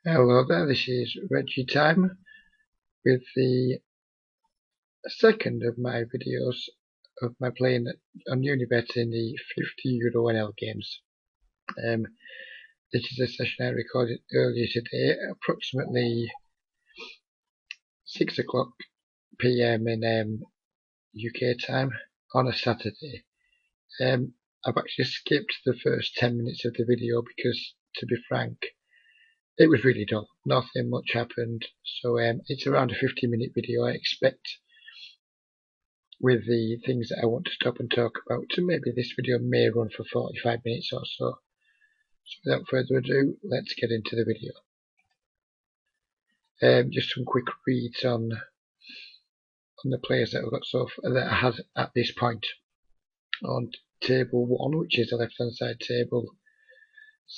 Hello there, this is Reggie Time with the second of my videos of my playing on Unibet in the €50 NL games. This is a session I recorded earlier today, approximately 6 o'clock PM in UK time on a Saturday. I've actually skipped the first 10 minutes of the video because, to be frank, it was really dull. Nothing much happened. So it's around a 50-minute video, I expect, with the things that I want to stop and talk about. So maybe this video may run for 45 minutes or so. So without further ado, let's get into the video. Just some quick reads on the players that I've got that I had at this point. On table 1, which is the left-hand side table,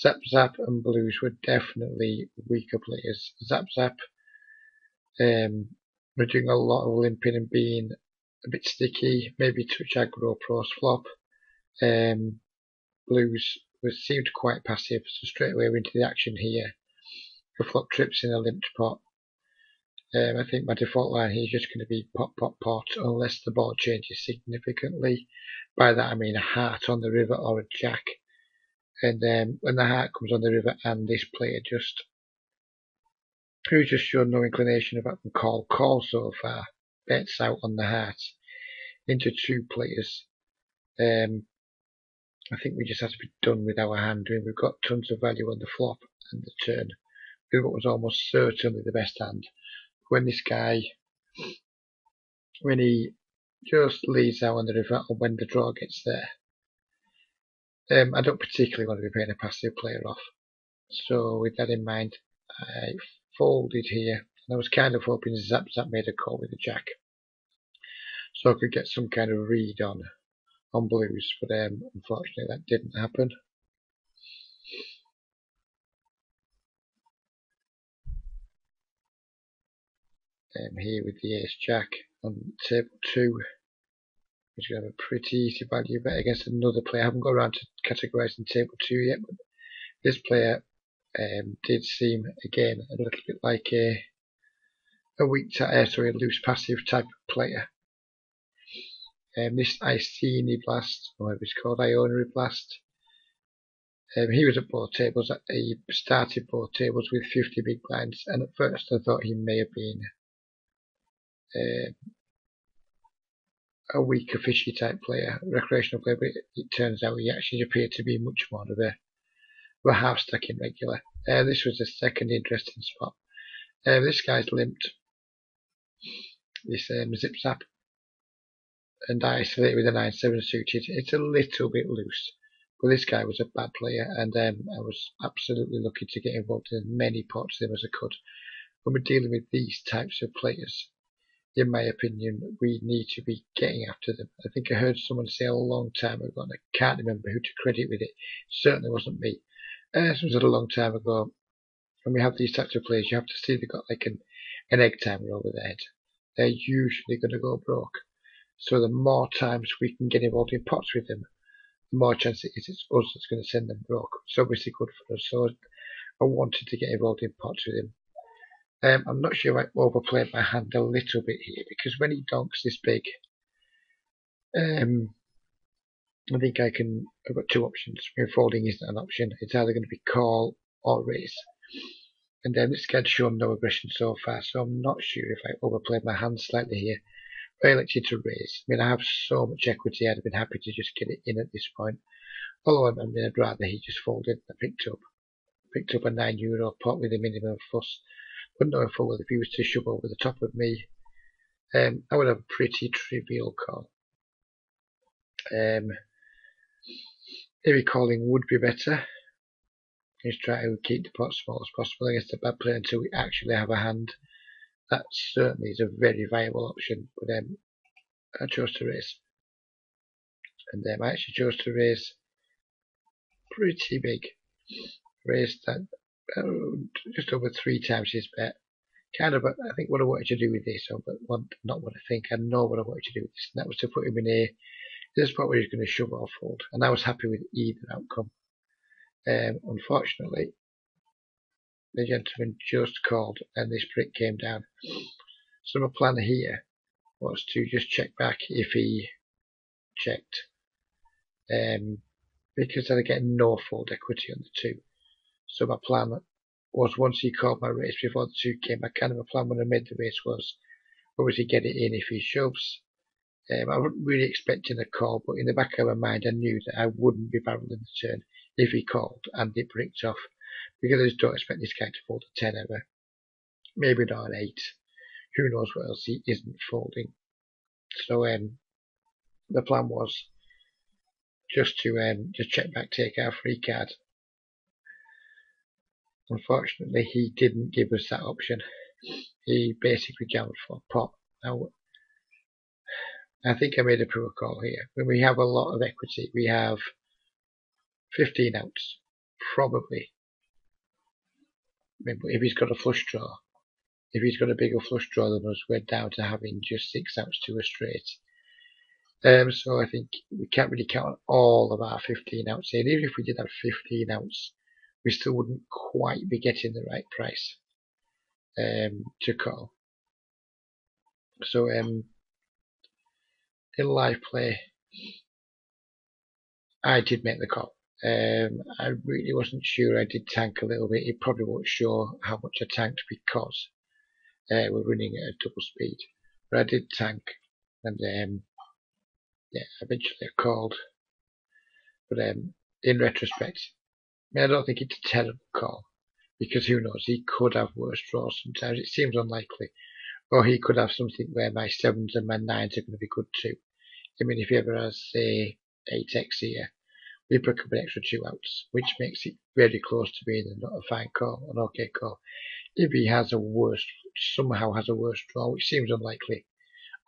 Zap Zap and Blues were definitely weaker players. Zap Zap were doing a lot of limping and being a bit sticky, maybe touch aggro pros flop. Blues seemed quite passive, so straight away we're into the action here. The flop trips in a limped pot. I think my default line here is just going to be pot, pot, pot, unless the board changes significantly. By that I mean a heart on the river or a jack. And when the heart comes on the river and this player who's just shown no inclination about them call so far, bets out on the heart into two players. I think we just have to be done with our hand. I mean, we've got tons of value on the flop and the turn with what was almost certainly the best hand. When this guy, when he just leads out on the river or when the draw gets there, I don't particularly want to be paying a passive player off. So with that in mind, I folded here, and I was kind of hoping Zap Zap made a call with a jack, so I could get some kind of read on Blues, but unfortunately that didn't happen. Here with the ace jack on table 2, which we have a pretty easy value bet against another player. I haven't got around to categorising table 2 yet, but this player did seem again a little bit like a loose passive type of player. This Iceni Blast, or whatever it's called, Ionary Blast, he was at both tables. He started both tables with 50 big blinds, and at first I thought he may have been a weaker fishy type player, recreational player, but it turns out he actually appeared to be much more of a half stacking regular. This was the second interesting spot. This guy's limped this Zip Zap, and I isolated with a 9-7 suited. It's a little bit loose, but this guy was a bad player, and I was absolutely lucky to get involved in as many pots of them as I could. When we're dealing with these types of players, in my opinion, we need to be getting after them. I think I heard someone say a long time ago, and I can't remember who to credit with it. It certainly wasn't me. This was a long time ago. When we have these types of players, you have to see they've got like an egg timer over their head. They're usually going to go broke. So the more times we can get involved in pots with them, the more chance it is it's us that's going to send them broke. It's obviously good for us. So I wanted to get involved in pots with him. I'm not sure I overplayed my hand a little bit here, because when he donks this big, I think I've got two options. Folding isn't an option. It's either going to be call or raise. And this guy's shown no aggression so far, so I'm not sure if I overplayed my hand slightly here. I elected to raise. I mean, I have so much equity, I'd have been happy to just get it in at this point. Although I'd rather he just folded. I picked up a €9 pot with a minimum of fuss. But knowing full well if he was to shove over the top of me, I would have a pretty trivial call. Maybe calling would be better. Just try to keep the pot small as possible against a bad player until we actually have a hand. That certainly is a very viable option, but I chose to raise. And I actually chose to raise pretty big. Raised that just over 3 times his bet. Kind of, I think what I wanted to do with this, but not what I think, I know what I wanted to do with this, and that was to put him in this spot where he's going to shove or fold, and I was happy with either outcome. Unfortunately, the gentleman just called and this brick came down. So my plan here was to just check back if he checked, because I'd get no fold equity on the two. So my plan was, once he called my race before the two came back, kind of a plan when I made the race was, obviously get it in if he shoves. I wasn't really expecting a call, but in the back of my mind I knew that I wouldn't be barreling the turn if he called and it bricked off, because I just don't expect this guy to fold a 10 ever. Maybe not an 8. Who knows what else he isn't folding. So the plan was just to just check back, take our free card. Unfortunately, he didn't give us that option. He basically jammed for pot. Now, I think I made a poor call here. When we have a lot of equity, we have 15 outs, probably. I mean, if he's got a flush draw, if he's got a bigger flush draw than us, we're down to having just 6 outs to a straight. So I think we can't really count on all of our 15 outs here. Even if we did have 15 outs, we still wouldn't quite be getting the right price to call. So in live play, I did make the call. I really wasn't sure. I did tank a little bit. It probably won't show how much I tanked because we're running at a double speed. But I did tank, and yeah, eventually I called. But in retrospect, I don't think it's a terrible call, because who knows, he could have worse draws sometimes. It seems unlikely. Or he could have something where my 7s and my 9s are going to be good too. I mean, if he ever has, say, 8x here, we pick up an extra 2 outs, which makes it very close to being not a fine call, an okay call. If he has a worse, somehow has a worse draw, which seems unlikely,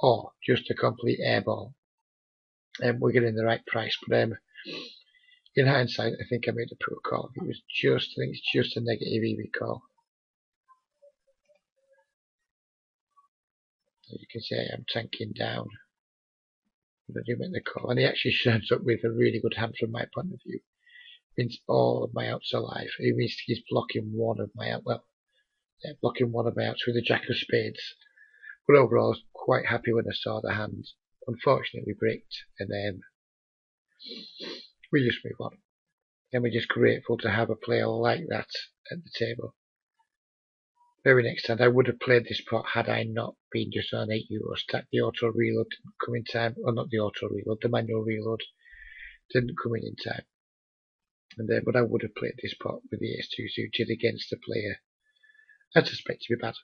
or just a complete airball, we're getting the right price. But in hindsight, I think I made a poor call. It was just, I think it's just a negative EV call. As you can see, I'm tanking down. But I do make the call, and he actually turns up with a really good hand from my point of view. Means all of my outs are live. It means he's blocking one of my outs. Well, yeah, blocking one of my outs with a jack of spades. But overall, I was quite happy when I saw the hand. Unfortunately, we bricked, and then we just move on. And we're just grateful to have a player like that at the table. Very next hand, I would have played this pot had I not been just on an €8 stack. The auto reload didn't come in time. Well, not the auto reload, the manual reload didn't come in time. And but I would have played this pot with the ace-2 suited against a player I suspect to be bad.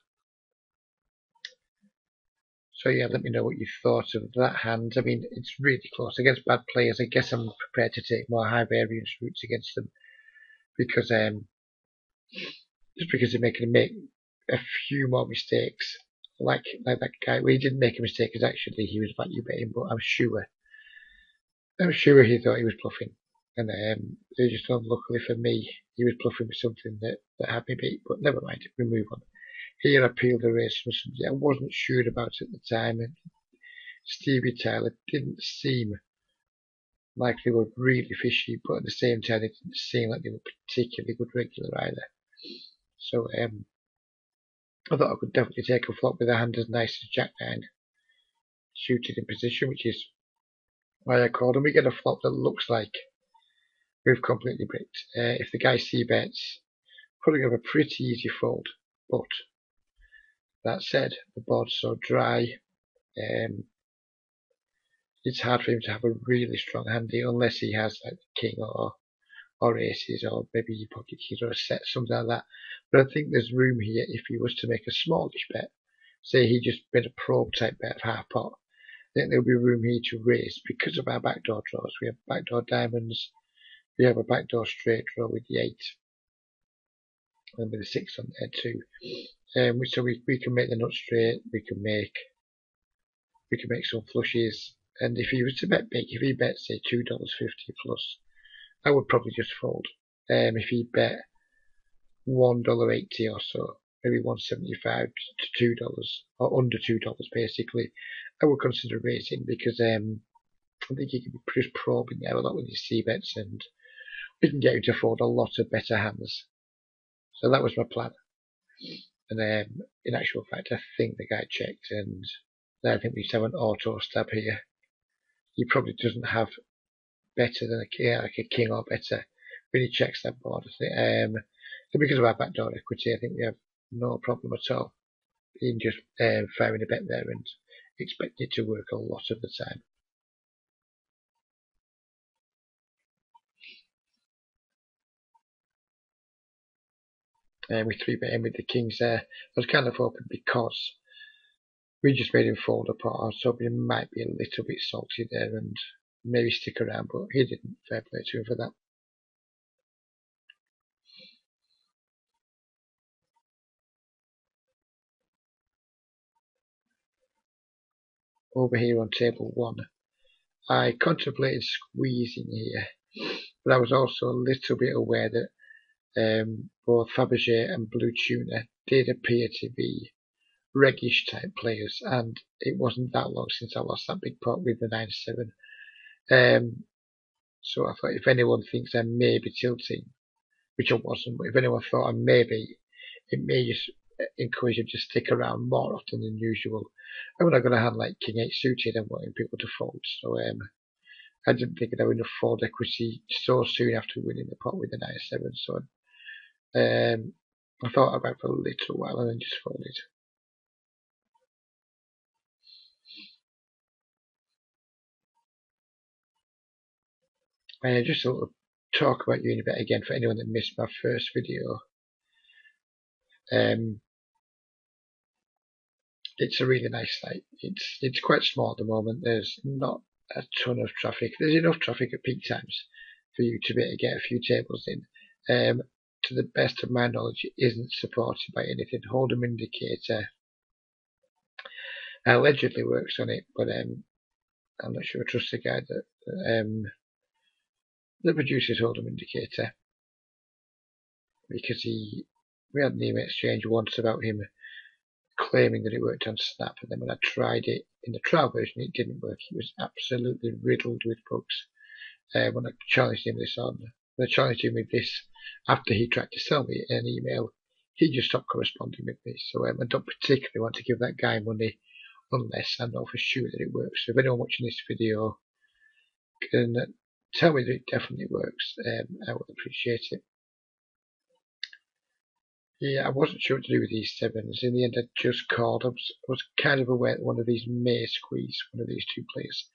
So yeah, let me know what you thought of that hand. I mean, it's really close. Against bad players, I guess I'm prepared to take more high variance routes against them, because just because they're making a few more mistakes, like that guy. Well, he didn't make a mistake because actually he was value betting, but I'm sure he thought he was bluffing, and it just unluckily for me, he was bluffing with something that had me beat. But never mind, we move on. Here I peeled a race from somebody I wasn't sure about at the time, and Stevie Tyler didn't seem like they were really fishy, but at the same time it didn't seem like they were particularly good regular either. So I thought I could definitely take a flop with a hand as nice as Jack-9 suited in position, which is why I called, and we get a flop that looks like we've completely bricked. If the guy c-bets, probably have a pretty easy fold, but that said, the board's so dry, it's hard for him to have a really strong hand here, unless he has like king or aces, or maybe pocket keys or a set, something like that. But I think there's room here if he was to make a smallish bet. Say he just made a probe type bet of half pot. I think there'll be room here to raise because of our backdoor draws. We have backdoor diamonds, we have a backdoor straight draw with the 8, and with the 6 on there too. So we can make the nut straight, we can make some flushes, and if he was to bet big, if he bet say $2.50 plus, I would probably just fold. If he bet $1.80 or so, maybe $1.75 to $2 or under $2 basically, I would consider raising, because I think he can be just probing there a lot with his c-bets, and we can get him to fold a lot of better hands. So that was my plan. And in actual fact, I think the guy checked, and I think we just have an auto stab here. He probably doesn't have better than like a king or better when he checks that board. So because of our backdoor equity, I think we have no problem at all in just firing a bet there and expect it to work a lot of the time. We 3-bet in with the kings there. I was kind of hoping because we just made him fold apart. I was hoping he might be a little bit salty there and maybe stick around, but he didn't. Fair play to him for that. Over here on table 1, I contemplated squeezing here, but I was also a little bit aware that both Fabergé and Blue Tuna did appear to be reggish type players, and it wasn't that long since I lost that big pot with the 9-7. So I thought if anyone thinks I may be tilting, which I wasn't, but if anyone thought I may be, it may just encourage them to stick around more often than usual. And when I got a hand like King 8 suited, I'm wanting people to fold. So I didn't think I'd have enough fold equity so soon after winning the pot with the 9-7. So I thought about it for a little while and then just folded. Just a little talk about Unibet again for anyone that missed my first video. It's a really nice site. It's quite small at the moment. There's not a ton of traffic. There's enough traffic at peak times for you to be able to get a few tables in. To the best of my knowledge, it isn't supported by anything. Hold'em Indicator allegedly works on it, but I'm not sure I trust the guy that produces Hold'em Indicator, because we had an email exchange once about him claiming that it worked on Snap, and then when I tried it in the trial version, it didn't work. It was absolutely riddled with bugs. When I challenged him with this after he tried to sell me an email, he just stopped corresponding with me. So I don't particularly want to give that guy money unless I know for sure that it works. So if anyone watching this video can tell me that it definitely works, I would appreciate it. Yeah, I wasn't sure what to do with these 7s. In the end, I just called. I was kind of aware that one of these may squeeze one of these two players.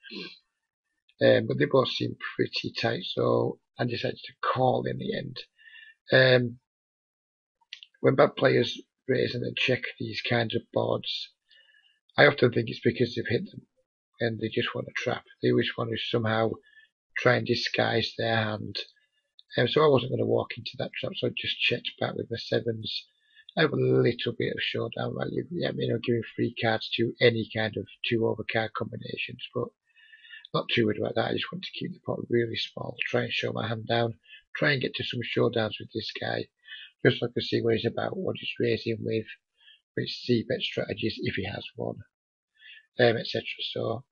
But they both seem pretty tight, so I decided to call in the end. When bad players raise and then check these kinds of boards, I often think it's because they've hit them and they just want a trap. They always want to somehow try and disguise their hand. So I wasn't going to walk into that trap, so I just checked back with my 7s. I have a little bit of showdown value. Yeah, giving free cards to any kind of 2 overcard combinations, but not too worried about that. I just want to keep the pot really small, try and show my hand down, try and get to some showdowns with this guy, just so I can see what he's about, what he's raising with, which c-bet strategies, if he has one, etc. So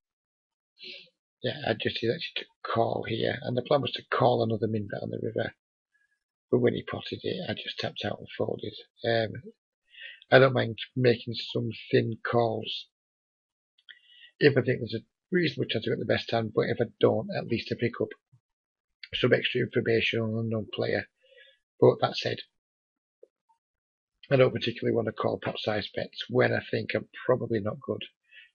yeah, I just elected to call here, and the plan was to call another min bet on the river, but when he potted it, I just tapped out and folded. I don't mind making some thin calls if I think there's a reasonable chance I've got the best hand, but if I don't, at least I pick up some extra information on an unknown player. But that said, I don't particularly want to call pot size bets when I think I'm probably not good,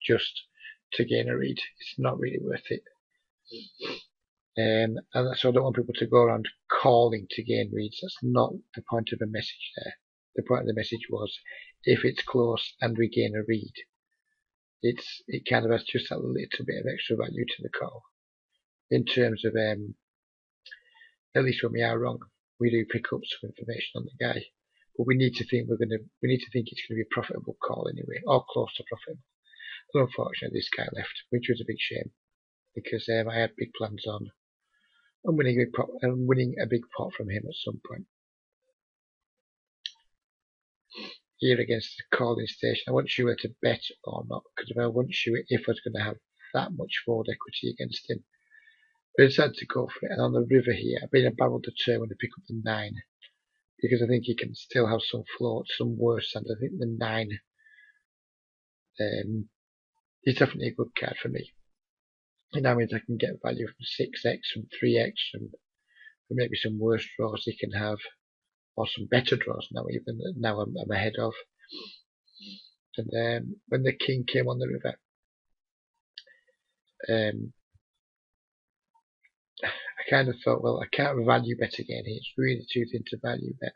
just to gain a read. It's not really worth it. And so I don't want people to go around calling to gain reads. That's not the point of the message there. The point of the message was, if it's close and we gain a read, it kind of has just a little bit of extra value to the call. In terms of, at least when we are wrong, we do pick up some information on the guy, but we need to think it's going to be a profitable call anyway, or close to profitable. But unfortunately, this guy left, which was a big shame, because I had big plans on winning a big pot from him at some point. Here against the calling station, I wasn't sure whether to bet or not, because I wasn't sure if I was going to have that much forward equity against him. But I decided to go for it, and on the river here, I've been a barrel determined to pick up the 9. because I think he can still have some float, some worse hands. I think the 9 is definitely a good card for me. And that means I can get value from 6x, from 3x, from maybe some worse draws he can have, or some better draws now even now I'm ahead of. And then when the king came on the river, I kind of thought, well, I can't value bet again here. It's really too thin to value bet.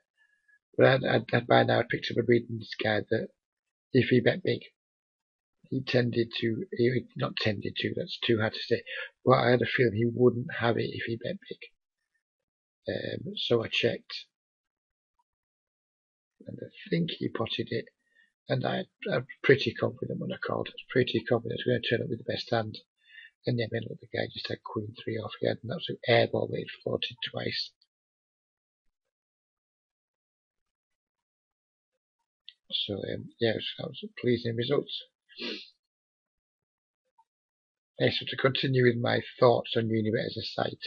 But I'd by now I'd picked up a read in this guy that if he bet big, he not tended to, that's too hard to say, but I had a feeling he wouldn't have it if he bet big. So I checked, and I think he potted it, and I'm pretty confident when I called. I was pretty confident it was going to turn up with the best hand. And then the guy just had queen 3 off. He had an absolute airball that he'd floated twice. So yeah, that was a pleasing result. So to continue with my thoughts on Unibet as a site,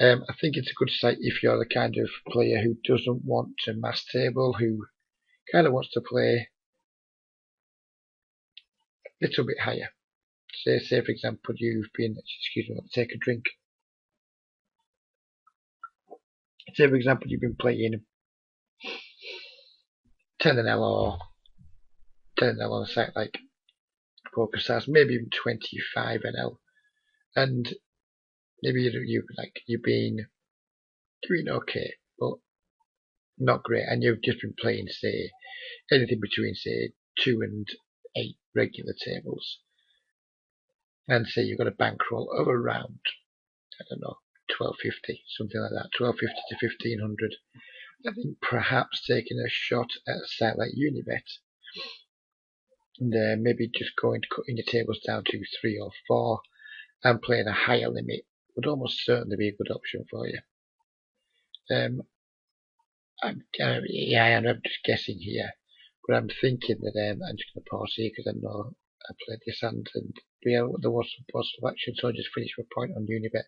I think it's a good site if you're the kind of player who doesn't want to mass table, who kind of wants to play a little bit higher. Say for example, you've been, excuse me, I'll take a drink. Say for example, you've been playing 10NL or 10NL on a site like PokerStars, maybe even 25NL, and maybe you've been doing okay, but not great, and you've just been playing, say, anything between, say, 2 and 8 regular tables, and say you've got a bankroll of around, I don't know, 1250, something like that, 1250 to 1500. I think perhaps taking a shot at a site like Unibet, and maybe just cutting your tables down to 3 or 4 and playing a higher limit would almost certainly be a good option for you. I'm just guessing here, but I'm thinking that I'm just going to pause here because I know I played this hand and there was some positive action, so I'll just finish my point on Unibet.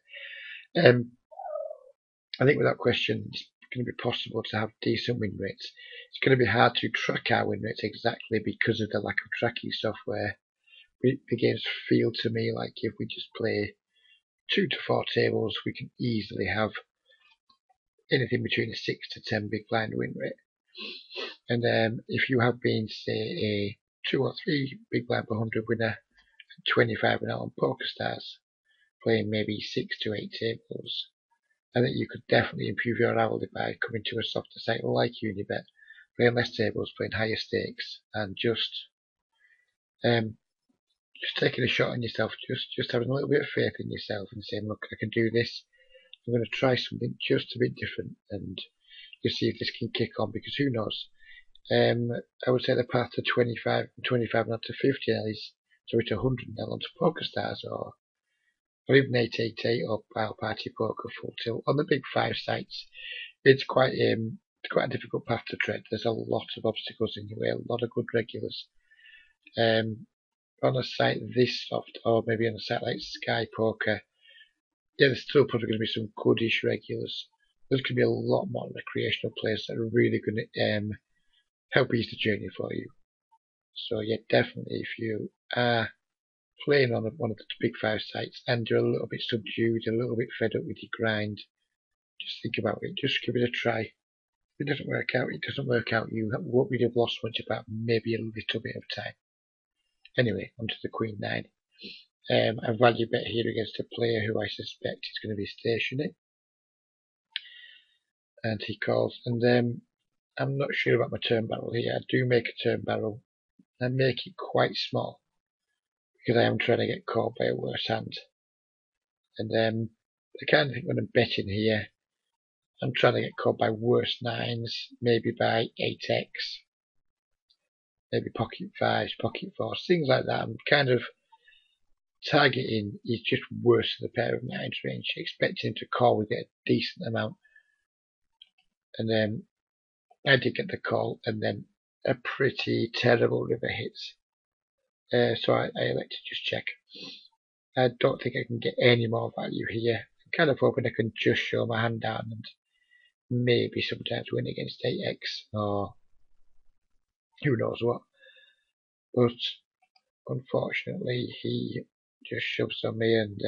I think without question it's going to be possible to have decent win rates. It's going to be hard to track our win rates exactly because of the lack of tracking software. The games feel to me like if we just play 2 to 4 tables, we can easily have anything between a 6 to 10 big blind win rate. And if you have been, say, a 2 or 3 big blind per 100 winner, 25 and out on PokerStars, playing maybe 6 to 8 tables, I think you could definitely improve your hourly by coming to a softer site like Unibet, playing less tables, playing higher stakes, and just taking a shot on yourself, just having a little bit of faith in yourself and saying, look, I can do this. I'm going to try something just a bit different, and you'll see if this can kick on, because who knows. I would say the path to 25 not to 50 now is to reach 100 now onto PokerStars or even 888 or Wild Party Poker Full Tilt on the big 5 sites. It's quite a difficult path to tread. There's a lot of obstacles in your way, a lot of good regulars. On a site this soft, or maybe on a site like Sky Poker, yeah, there's still probably going to be some goodish regulars. There's going to be a lot more recreational players that are really going to help ease the journey for you. So yeah, definitely if you are playing on one of the big 5 sites and you're a little bit subdued, a little bit fed up with your grind, just think about it. Just give it a try. If it doesn't work out, it doesn't work out. You won't really have lost much about maybe a little bit of time. Anyway, onto the Queen 9. I value bet here against a player who I suspect is going to be stationary. And he calls, and I'm not sure about my turn barrel here. I do make a turn barrel. I make it quite small because I am trying to get caught by a worse hand. And I kind of think when I'm betting here, I'm trying to get caught by worse 9s, maybe by 8x, maybe pocket 5s, pocket 4s, things like that. I'm kind of targeting is just worse than the pair of 9s range, expecting to call with it a decent amount. And I did get the call, and then a pretty terrible river hits. So I elect to just check. I don't think I can get any more value here. I'm kind of hoping I can just show my hand down and maybe sometimes win against 8x or who knows what. But unfortunately, he just shoves on me, and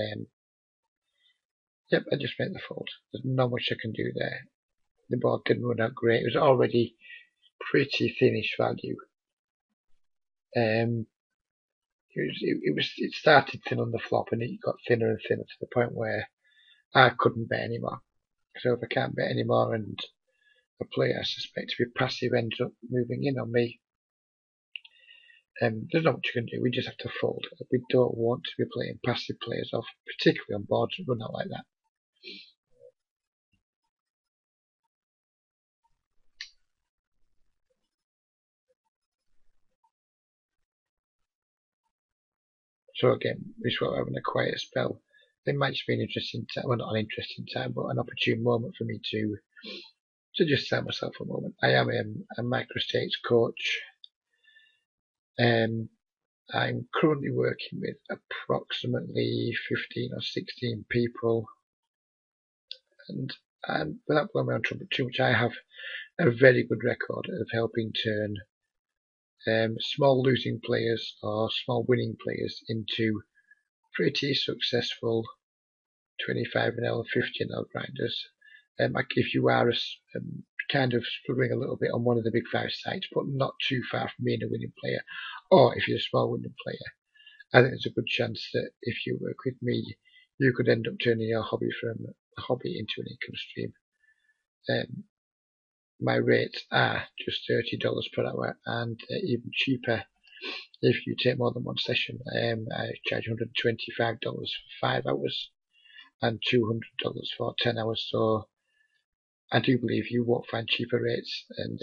yep, I just make the fold. There's not much I can do there. The board didn't run out great. It was already pretty thinnish value. It started thin on the flop, and it got thinner and thinner to the point where I couldn't bet anymore. So if I can't bet anymore, and a player I suspect to be passive ends up moving in on me, there's not much you can do. We just have to fold. We don't want to be playing passive players off, particularly on boards that run out like that. So again, we sort of having a quiet spell. It might just be an interesting time, well, not an interesting time, but an opportune moment for me to just sell myself a moment. I am a micro-stakes coach. I'm currently working with approximately 15 or 16 people, and without blowing my own trumpet too much, I have a very good record of helping turn small losing players or small winning players into pretty successful 25 and L, 50 and L grinders. If you are kind of struggling a little bit on one of the big five sites, but not too far from being a winning player, or if you're a small winning player, I think there's a good chance that if you work with me, you could end up turning your hobby from a hobby into an income stream. My rates are just $30 per hour, and even cheaper if you take more than one session. I charge $125 for 5 hours and $200 for 10 hours. So I do believe you won't find cheaper rates. And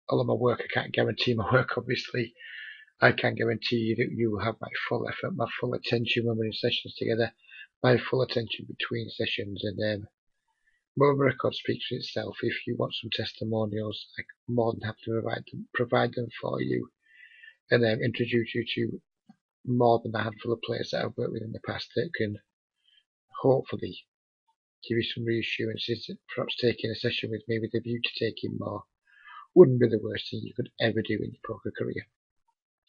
all of my work, I can't guarantee my work, obviously. I can guarantee that you will have my full effort, my full attention when we're in sessions together, my full attention between sessions, and my record speaks for itself. If you want some testimonials, I'm more than happy to provide them for you, and introduce you to more than a handful of players that I've worked with in the past that can hopefully give you some reassurances that perhaps taking a session with me with a view to taking more wouldn't be the worst thing you could ever do in your poker career.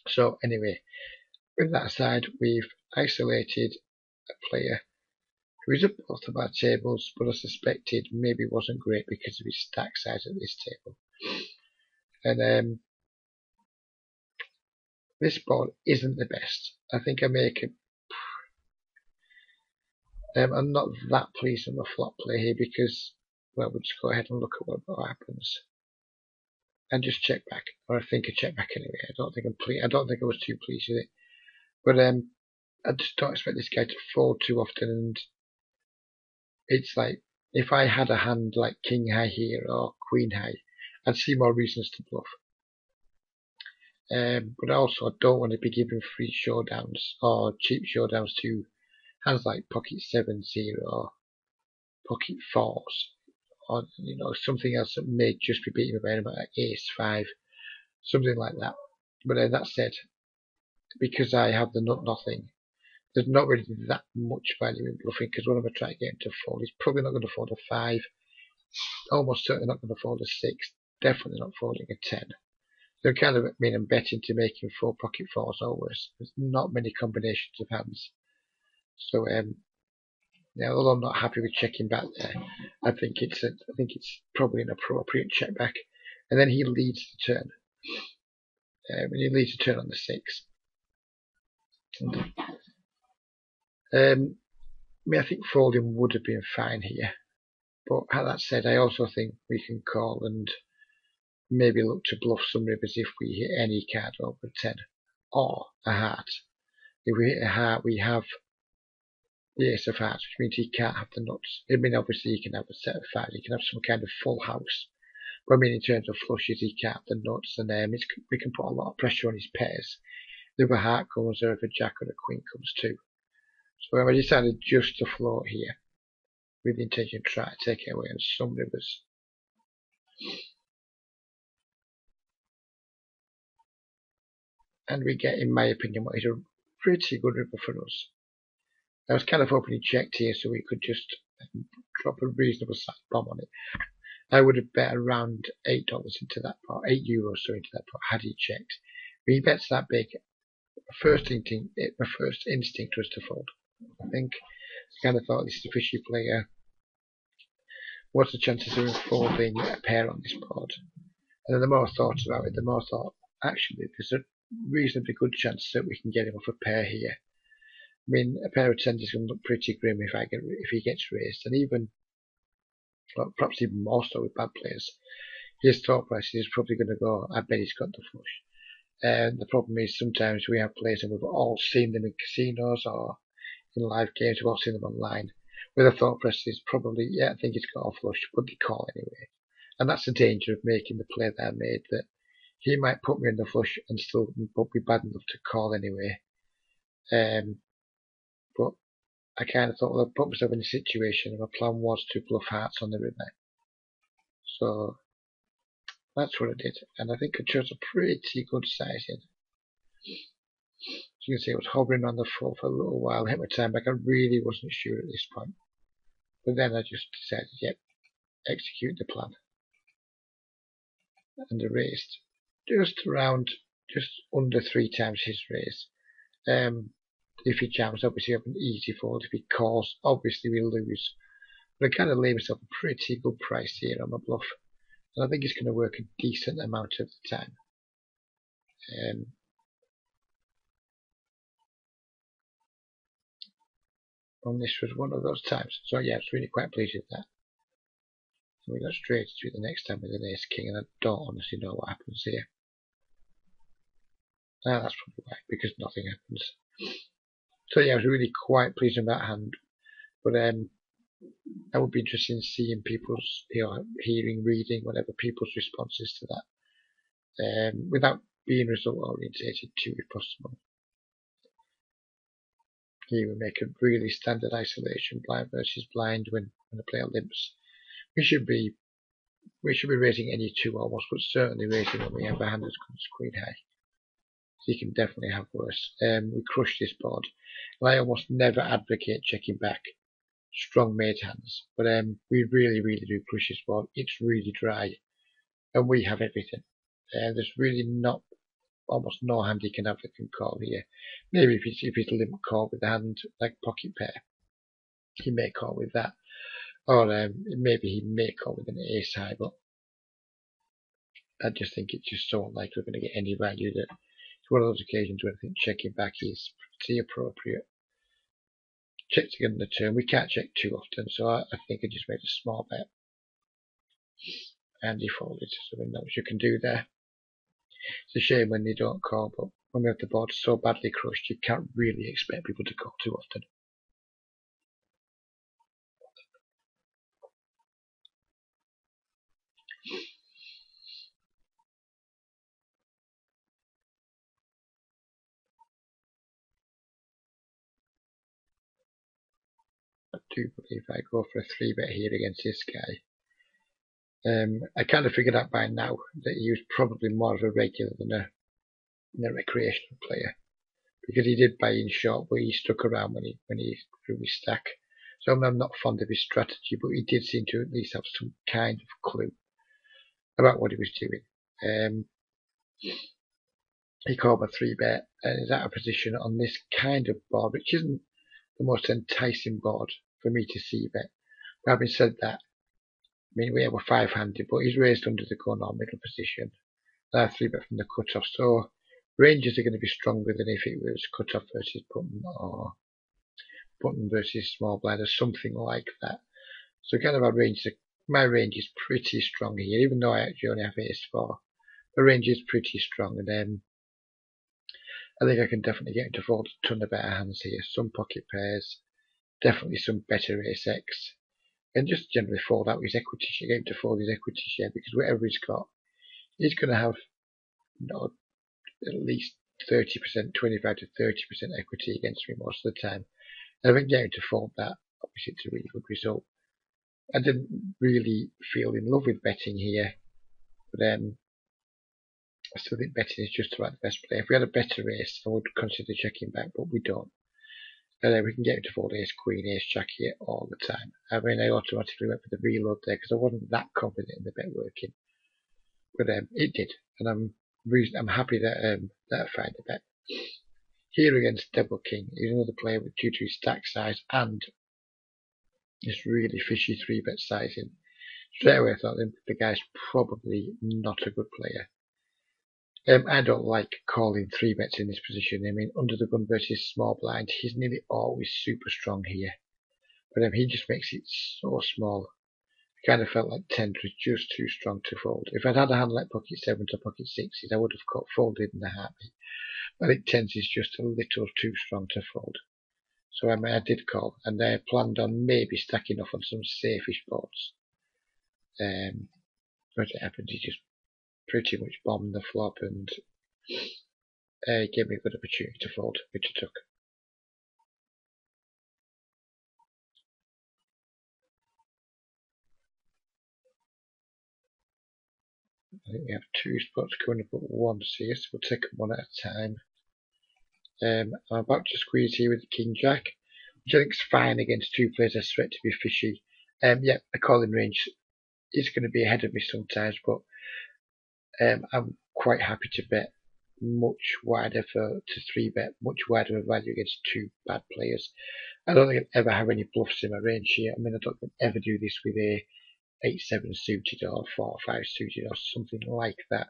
So anyway, with that aside, we've isolated a player who is at both of our tables, but I suspected maybe wasn't great because of his stack size at this table. And this board isn't the best. I think I make it. I'm not that pleased with my flop play here because, well, we'll just go ahead and look at what happens and just check back, or I think I check back anyway. I don't think I was too pleased with it, but I just don't expect this guy to fold too often. And it's like if I had a hand like king high here or queen high, I'd see more reasons to bluff. But also I don't want to be giving free showdowns or cheap showdowns to hands like pocket sevens here or pocket fours, or something else that may just be beating me by about ace five, something like that. But that said, because I have the nut nothing, there's not really that much value in bluffing, because when I'm trying to get him to fold, he's probably not going to fold a 5, almost certainly not going to fold a 6, definitely not folding a 10. So kind of I'm betting to make him 4 pocket 4s always. There's not many combinations of hands. So now, although I'm not happy with checking back there, I think it's probably an appropriate check back. And then he leads the turn. And he leads the turn on the 6. I think folding would have been fine here. But that said, I also think we can call and maybe look to bluff some rivers if we hit any card over a 10 or a heart. If we hit a heart, we have the ace of hearts, which means he can't have the nuts. I mean, obviously he can have a set of 5, he can have some kind of full house. But I mean, in terms of flushes, he can't have the nuts, and we can put a lot of pressure on his pairs. If a heart comes, or if a jack or a queen comes too. So I decided just to float here, with the intention to try to take it away on some rivers. And we get, in my opinion, what is a pretty good river for us. I was kind of hoping he checked here so we could just drop a reasonable size bomb on it. I would have bet around $8 into that pot, €8 into that pot had he checked. When he bets that big, my first instinct was to fold. I think I kind of thought this is a fishy player. What's the chances of him folding a pair on this board? And then the more I thought about it, the more I thought, actually, there's a reasonably good chance that we can get him off a pair here. I mean, a pair of tens is going to look pretty grim if he gets raised, and even, well, perhaps even more so with bad players. His thought process is probably going to go, I bet he's got the flush. And the problem is sometimes we have players and we've all seen them in casinos or in live games, we've all seen them online, where the thought process is probably, yeah, I think he's got a flush, but they call anyway. And that's the danger of making the play that I made, that he might put me in the flush and still be bad enough to call anyway. But I kind of thought, well, I put myself in a situation and my plan was to bluff hearts on the river. So that's what I did, and I think I chose a pretty good size in. As you can see, I was hovering on the floor for a little while, hit my time back. I really wasn't sure at this point. But then I just decided, yep, execute the plan. And I raised just under 3 times his raise. If he jams, obviously I have an easy fold. If he calls, obviously we lose. But I kind of laid myself a pretty good price here on my bluff. And I think it's going to work a decent amount of the time. And this was one of those times. So yeah, I was really quite pleased with that. And we got straight to the next time with an ace king, and I don't honestly know what happens here. That's probably why, because nothing happens. So yeah, I was really quite pleased with that hand. But I would be interested in seeing people's, hearing, reading, whatever, people's responses to that, without being result orientated too, if possible. Here we make a really standard isolation blind versus blind when a player limps. We should be raising any 2 almost, but certainly raising when we have a hand that comes queen high. So you can definitely have worse. We crush this board, and I almost never advocate checking back strong made hands, but we really do crush this board. It's really dry, and we have everything. There's really almost no hand he can have that can call here. Maybe if he's limp call with a hand like pocket pair, he may call with that, or maybe he may call with an ace high, but I just think it's just so unlikely we're going to get any value that it's one of those occasions where I think checking back is pretty appropriate. Checked again on the turn. We can't check too often, so I think I just made a small bet. And he folded, so we know what you can do there. It's a shame when they don't call, but when we have the board so badly crushed, you can't really expect people to call too often. I do believe I go for a 3-bet here against this guy. I kind of figured out by now that he was probably more of a regular than a recreational player, because he did buy in short, but he stuck around when he threw his stack. So I'm not fond of his strategy, but he did seem to at least have some kind of clue about what he was doing. He called a 3-bet and is out of position on this kind of board, which isn't the most enticing board for me to see bet. But having said that, I mean, we have a 5-handed, but he's raised under the gun or middle position. I 3-bet from the cutoff, so ranges are going to be stronger than if it was cutoff versus button or button versus small blind or something like that. So kind of my range is pretty strong here, even though I actually only have ace-4. The range is pretty strong, and I think I can definitely get him to fold a ton of better hands here. Some pocket pairs, definitely some better ace-x, and just generally fold out his equity share, get him to fold his equity share, because whatever he's got, he's going to have at least 30%, 25 to 30% equity against me most of the time. And if I can get him to fold that, obviously it's a really good result. I didn't really feel in love with betting here, but I still think betting is just about the best play. If we had a better race, I would consider checking back, but we don't. And then we can get him to fold ace queen, ace jack here all the time. I mean, I automatically went for the reload there because I wasn't that confident in the bet working, but it did, and I'm happy that I found the bet. Here against Double King is another player with 2-2 stack size and this really fishy 3-bet sizing. Straight away I thought the guy's probably not a good player. I don't like calling 3-bets in this position. I mean, under the gun versus small blind, he's nearly always super strong here. But he just makes it so small. I kind of felt like 10 was just too strong to fold. If I'd had a hand like pocket 7s or pocket 6s, I would have folded in a heartbeat. I think 10s is just a little too strong to fold. So I did call, and I planned on maybe stacking off on some safe-ish boards. What happened, he just pretty much bombed the flop and gave me a good opportunity to fold, which I took. I think we have 2 spots coming up at once here, so we'll take them one at a time. I'm about to squeeze here with the King Jack, which I think is fine against 2 players I expect to be fishy. Yeah, the calling range is going to be ahead of me sometimes, but I'm quite happy to bet much wider to 3-bet, much wider of value against 2 bad players. I don't think I'll ever have any bluffs in my range here. I mean, I don't think I'll ever do this with a 8-7 suited or 4-5 suited or something like that.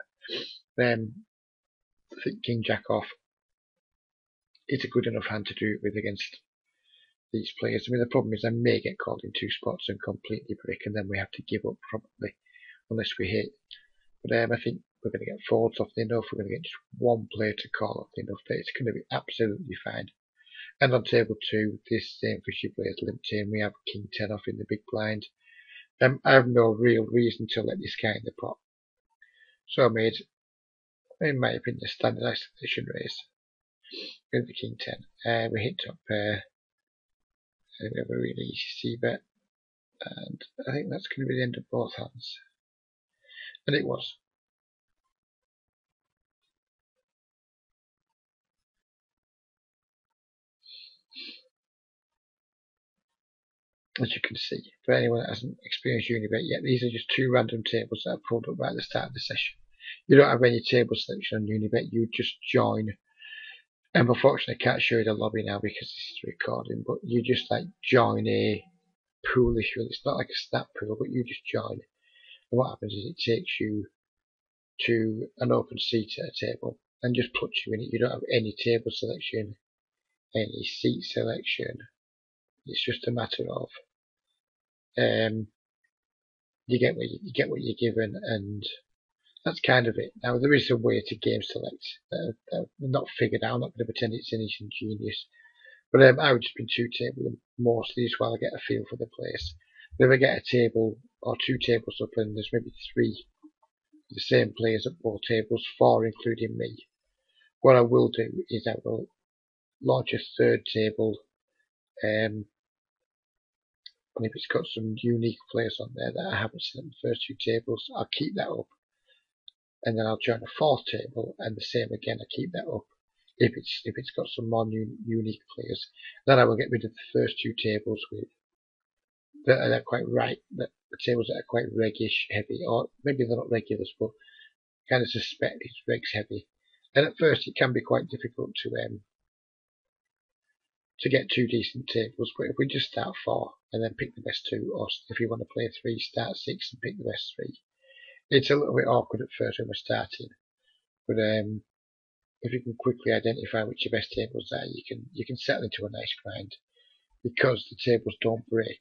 I think King Jack off is a good enough hand to do it with against these players. I mean, the problem is I may get called in 2 spots and completely break, and then we have to give up probably, unless we hit. But I think we're going to get folds off the enough. We're going to get just 1 player to call off the enough, but it's going to be absolutely fine. And on table 2, this same fishy player is limped in. We have King 10 off in the big blind. I have no real reason to let this guy in the pot. So I made, in my opinion, a standard isolation raise with the King 10. We hit top pair. We have a really easy c-bet. And I think that's going to be the end of both hands. And it was. As you can see, for anyone that hasn't experienced Unibet yet, these are just 2 random tables that I pulled up right at the start of the session. You don't have any table selection on Unibet, you just join. And unfortunately I can't show you the lobby now because this is recording, but you just like join a pool if you will. It's not like a snap pool, but you just join. And what happens is it takes you to an open seat at a table and just puts you in it. You don't have any table selection, any seat selection. It's just a matter of you get what you're given, and that's kind of it. Now there is a way to game select. Not figured out. I'm not going to pretend it's anything genius, but I would just been 2 table mostly just while I get a feel for the place. If I get a table or 2 tables up and there's maybe 3 the same players at both tables, 4 including me, what I will do is I will launch a 3rd table. And if it's got some unique players on there that I haven't seen in the first 2 tables, I'll keep that up. And then I'll join a 4th table, and the same again, I keep that up. If it's got some more unique players, then I will get rid of the first 2 tables with that are quite the tables that are quite regish heavy, or maybe they're not regulars, but kind of suspect it's regs heavy. And at first, it can be quite difficult to get 2 decent tables, but if we just start 4 and then pick the best 2, or if you want to play 3, start 6 and pick the best 3. It's a little bit awkward at first when we're starting, but if you can quickly identify which your best tables are, you can settle into a nice grind because the tables don't break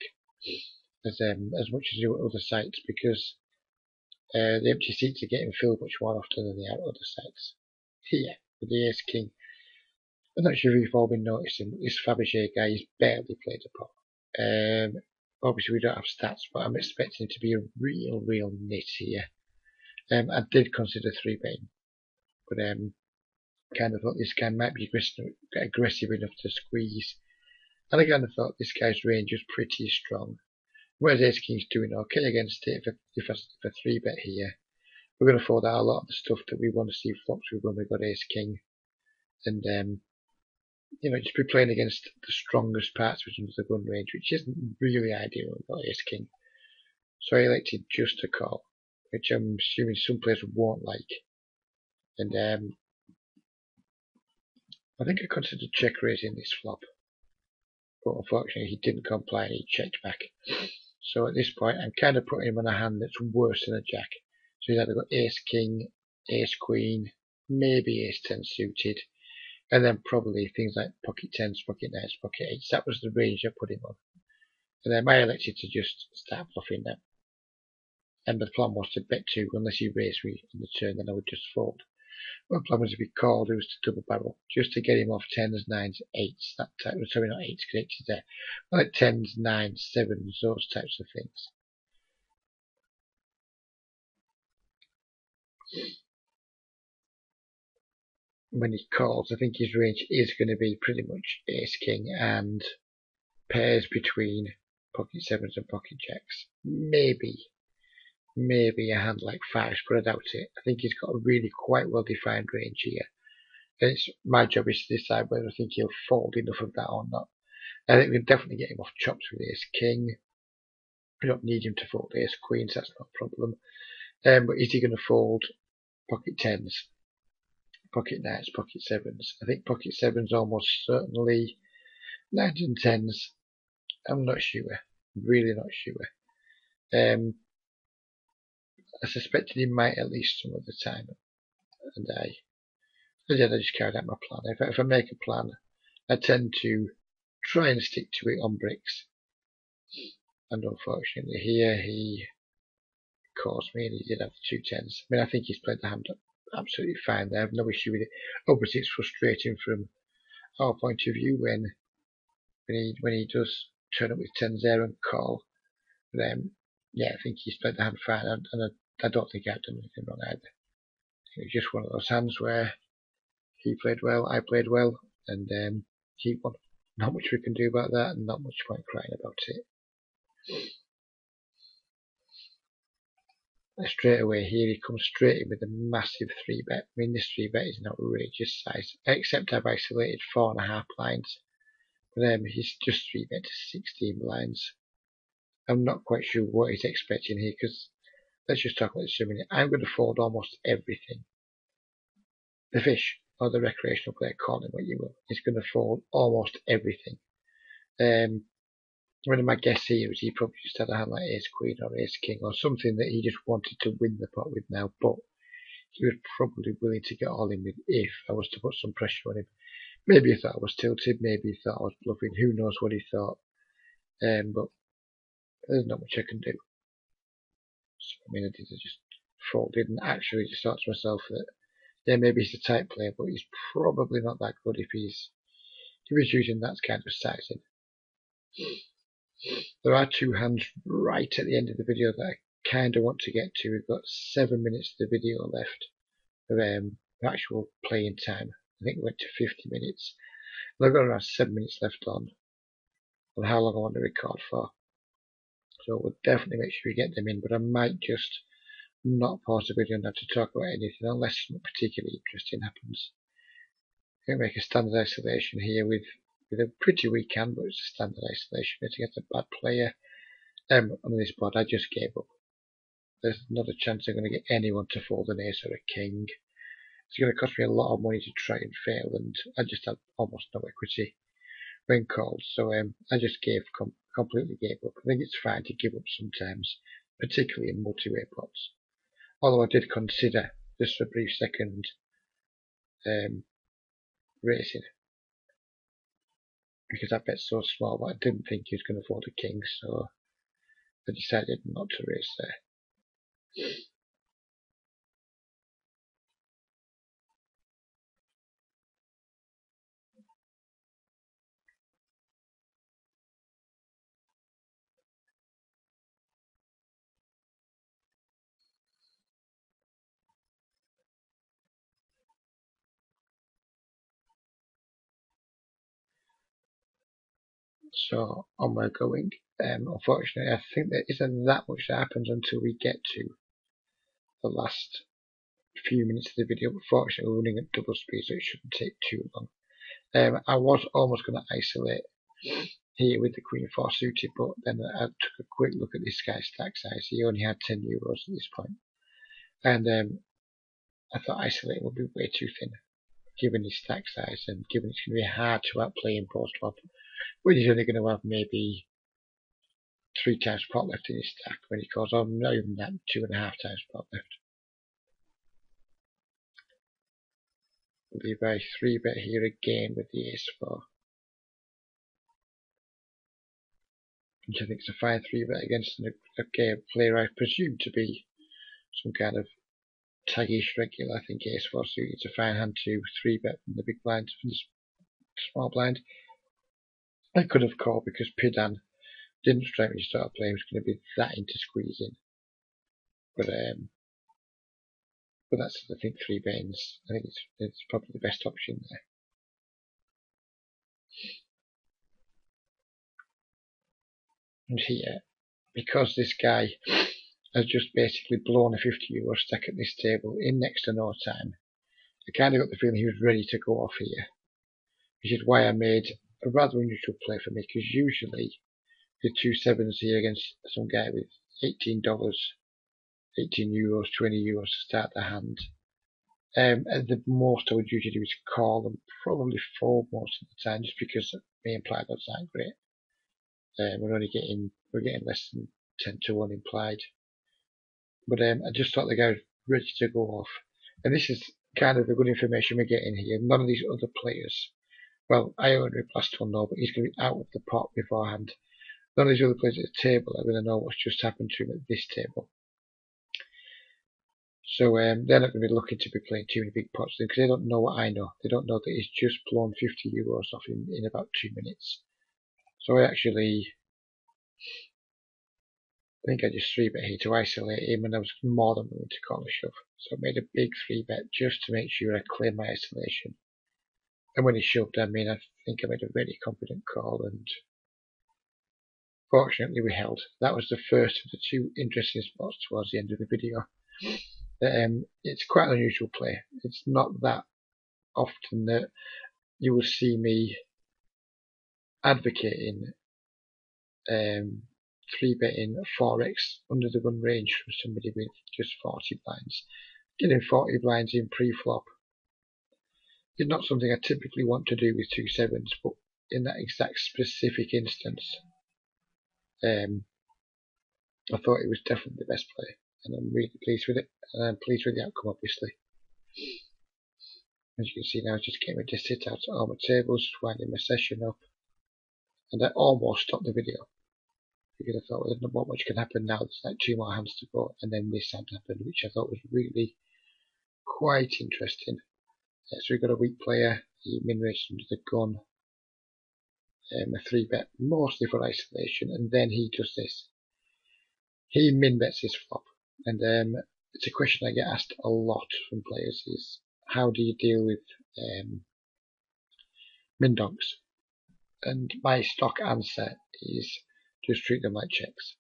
as much as you do at other sites, because the empty seats are getting filled much more often than they are at other sites. Here with the Ace King, I'm not sure if you've all been noticing, but this Fabergé guy has barely played a pot. Obviously we don't have stats, but I'm expecting it to be a real nit here. I did consider 3-betting, but kind of thought this guy might be aggressive enough to squeeze. And I kind of thought this guy's range was pretty strong. Whereas Ace King's doing okay against it. If I 3-bet here, we're going to fold out a lot of the stuff that we want to see flops with when we've got Ace King. And just be playing against the strongest parts of the gun range, which isn't really ideal with got ace king. So I elected just to call, which I'm assuming some players won't like. And I think I considered check raising this flop, but unfortunately he didn't comply and he checked back. So at this point I'm kind of putting him on a hand that's worse than a jack. So he's either got ace king, ace queen, maybe ace 10 suited, and then probably things like pocket 10s, pocket 9s, pocket 8s. That was the range I put him on. And then I elected to just start bluffing them. And the plan was to bet 2 unless he raised me on the turn, then I would just fold. My plan was to be called, it was to double barrel, just to get him off 10s, 9s, 8s, that type. Sorry, not 8s, because 8s is there. Like 10s, 9s, 7s, those types of things. When he calls, I think his range is going to be pretty much ace king and pairs between pocket 7s and pocket jacks. Maybe a hand like 5s, but I doubt it. I think he's got a really quite well defined range here. And it's my job is to decide whether I think he'll fold enough of that or not. I think we can definitely get him off chops with ace king. We don't need him to fold ace queens, that's not a problem. But is he going to fold pocket 10s, pocket 9s, pocket 7s? I think pocket 7s almost certainly. 9s and 10s, I'm not sure. Really not sure. I suspected he might at least some of the time, and I just carried out my plan. If I make a plan, I tend to try and stick to it on bricks. And unfortunately here he caused me and he did have 2 10s. I mean, I think he's played the hand absolutely fine there. I have no issue with it. Obviously it's frustrating from our point of view when he does turn up with 10s there and call. But yeah, I think he's played the hand fine, and I don't think I've done anything wrong either. It was just one of those hands where he played well, I played well, and he won. Not much we can do about that, and not much point crying about it. And straight away here he comes straight in with a massive 3-bet. I mean, this 3-bet is an outrageous size, except I've isolated 4.5 blinds. But he's just 3-bet to 16 blinds. I'm not quite sure what he's expecting here, because let's just talk about this for a minute. I'm going to fold almost everything. The fish, or the recreational player, call him what you will, is going to fold almost everything. One of my guess here is he probably just had a hand like ace queen or ace king or something that he just wanted to win the pot with now, but he was probably willing to get all in with if I was to put some pressure on him. Maybe he thought I was tilted, maybe he thought I was bluffing, who knows what he thought, but there's not much I can do. So, I mean, I just folded and actually just thought to myself that yeah, maybe he's a tight player, but he's probably not that good if he's using that kind of sizing. There are 2 hands right at the end of the video that I kind of want to get to. We've got 7 minutes of the video left of actual playing time. I think we went to 50 minutes. And I've got around 7 minutes left on how long I want to record for. So we'll definitely make sure we get them in, but I might just not pause the video and have to talk about anything unless something particularly interesting happens. I'm going to make a standard isolation here with a pretty weak hand, but it's a standard isolation against a bad player. On this board I just gave up. There's not a chance I'm going to get anyone to fold an ace or a king. It's going to cost me a lot of money to try and fail, and I just have almost no equity when called. So I just completely gave up. I think it's fine to give up sometimes, particularly in multi-way pots. Although I did consider, just for a brief second, racing, because I bet so small, but I didn't think he was going to fold a king, so I decided not to race there. So on we're going. Unfortunately, I think there isn't that much that happens until we get to the last few minutes of the video, but fortunately we're running at double speed, so it shouldn't take too long. I was almost going to isolate here with the Queen 4 suited, but then I took a quick look at this guy's stack size. He only had 10 euros at this point, and I thought isolating would be way too thin, given his stack size and given it's going to be hard to outplay in post-flop when he's only going to have maybe 3 times pot left in his stack when he calls on, not even that, 2.5 times pot left. Will be by 3-bet here again with the ace-4. Which I think is a fine 3-bet against a player I presume to be some kind of taggish regular. I think ace-4 suited is a fine hand to 3-bet from the big blind, from the small blind. I could have called because Pidan didn't strike me to start playing, was going to be that into squeezing. But that's, I think, 3-betting's. I think it's probably the best option there. And here, because this guy has just basically blown a 50 euro stack at this table in next to no time, I kind of got the feeling he was ready to go off here, which is why I made a rather unusual play for me, because usually the 2 sevens here against some guy with $18, 18 euros, 20 euros to start the hand. And the most I would usually do is call and probably fold most of the time, just because the implied odds aren't great. We're getting less than 10 to 1 implied. But I just thought the guy was ready to go off. And this is kind of the good information we're getting here. None of these other players, well, I only last one know, but he's going to be out of the pot beforehand. None of these other players at the table are going to know what's just happened to him at this table. So they're not going to be looking to be playing too many big pots because they don't know what I know. They don't know that he's just blown 50 euros off in about 2 minutes. So I think I just 3-bet here to isolate him, and I was more than willing to call a shove. So I made a big 3-bet just to make sure I cleared my isolation. And when he shoved, I think I made a very confident call, and fortunately we held. That was the first of the 2 interesting spots towards the end of the video. It's quite an unusual play. It's not that often that you will see me advocating 3-betting 4x under the gun range from somebody with just 40 blinds. Getting 40 blinds in pre-flop is not something I typically want to do with 2 sevens, but in that exact specific instance, I thought it was definitely the best play, and I'm really pleased with it, and I'm pleased with the outcome, obviously. As you can see now, it's just getting ready to sit out at all my tables, just winding my session up, and I almost stopped the video because I thought, well, not much can happen now. There's like 2 more hands to go, and then this hand happened, which I thought was really quite interesting. So we've got a weak player, he min-raised under the gun, a 3-bet mostly for isolation, and then he does this. He min-bets his flop, and it's a question I get asked a lot from players: is how do you deal with min-donks? And my stock answer is just treat them like checks.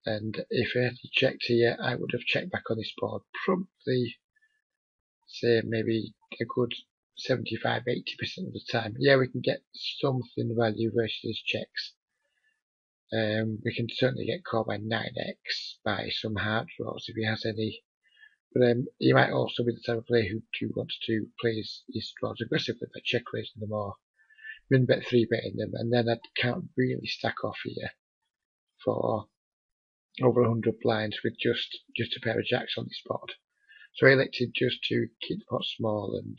And if I had checked here, I would have checked back on this board, probably say maybe a good 75-80% of the time. Yeah, we can get something value versus checks. We can certainly get called by 9x by some hard draws if he has any. But he might also be the type of player who wants to play his draws aggressively by check raising them or min-bet 3-betting them, and then I can't really stack off here for over 100 blinds with just a pair of jacks on this board. So I elected just to keep the pot small and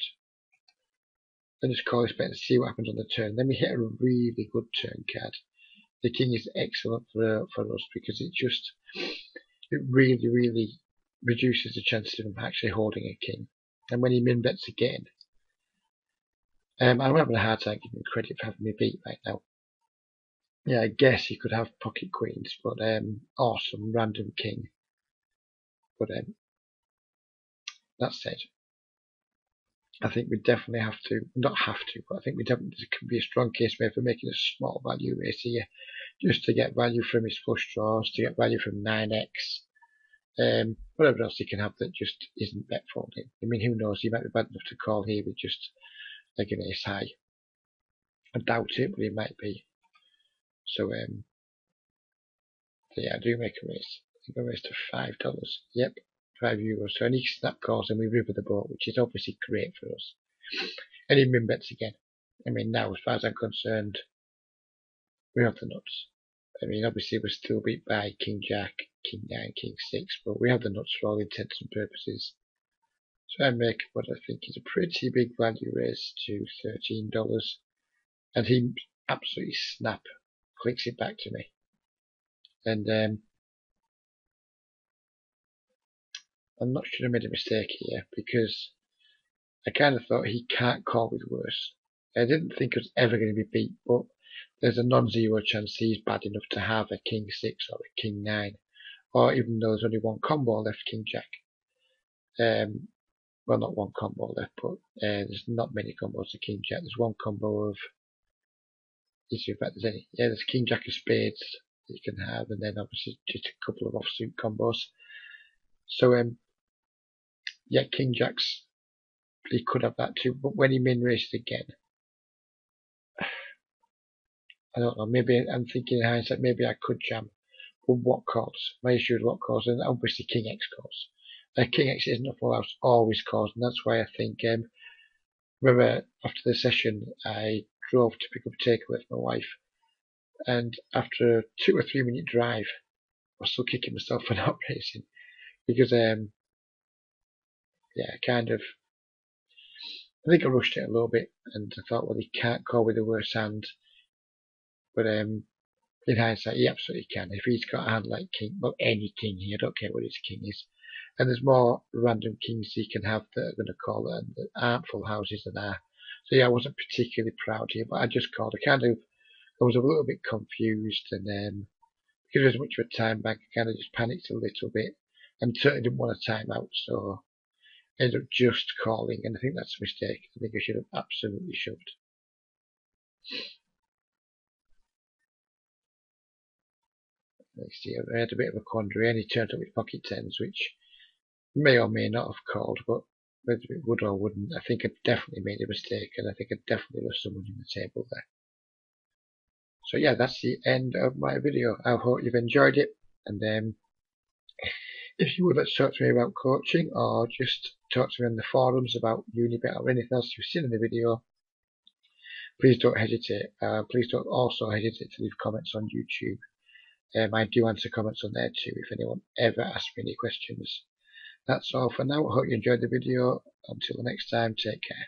then just call this bet and see what happens on the turn. Then we hit a really good turn card. The king is excellent for us because it really reduces the chances of him actually holding a king. And when he min bets again, I'm having a hard time giving him credit for having me beat right now. Yeah, I guess he could have pocket queens, but or some random king. But that said, I think we definitely have to, not have to, but I think there could be a strong case made for making a small value raise here, just to get value from his flush draws, to get value from 9x, whatever else he can have that just isn't bet folding. I mean, who knows, he might be bad enough to call here with just like an ace high. I doubt it, but it might be. So yeah, I do make a race. I think I raced to $5. Yep, €5. So any snap calls and we river the boat, which is obviously great for us. Any min bets again. I mean, now as far as I'm concerned, we have the nuts. I mean, obviously we're still beat by King Jack, King 9, King 6, but we have the nuts for all intents and purposes. So I make what I think is a pretty big value raise to $13, and he absolutely clicks it back to me. And I'm not sure I made a mistake here, because I kind of thought he can't call with worse. I didn't think it was ever going to be beat, but there's a non-zero chance he's bad enough to have a King 6 or a King 9, or even though there's only one combo left, King Jack. Well, not one combo left, but there's not many combos to King Jack. There's one combo of, if there's any, yeah, there's King Jack of Spades that you can have, and then obviously just a couple of offsuit combos. So yeah, King Jack's, he could have that too, but when he min races again, I don't know, maybe I'm thinking in hindsight, maybe I could jam. But what calls? My issue is what calls, and obviously King X calls. King X isn't a full house, always calls, and that's why I think, remember after the session, I drove to pick up a takeaway with my wife, and after a 2 or 3 minute drive, I was still kicking myself for not racing, because, yeah, I think I rushed it a little bit, and I thought, well, he can't call with a worse hand, but in hindsight, he absolutely can. If he's got a hand like King, well, any King here, I don't care what his King is, and there's more random Kings he can have that are going to call it, and that aren't full houses than are. So yeah, I wasn't particularly proud here, but I just called. I was a little bit confused, and because there's much of a time bank, I kind of just panicked a little bit, and certainly didn't want a timeout, so I ended up just calling, and I think that's a mistake. I think I should have absolutely shoved. Let's see, I had a bit of a quandary, and he turned up with pocket tens, which may or may not have called, but whether it would or wouldn't, I think I definitely made a mistake, and I think I definitely left someone in the table there. So yeah, that's the end of my video. I hope you've enjoyed it, and if you would like to talk to me about coaching, or just talk to me on the forums about Unibet or anything else you've seen in the video, please don't hesitate. Please don't also hesitate to leave comments on YouTube. I do answer comments on there too if anyone ever asks me any questions. That's all for now. I hope you enjoyed the video. Until the next time, take care.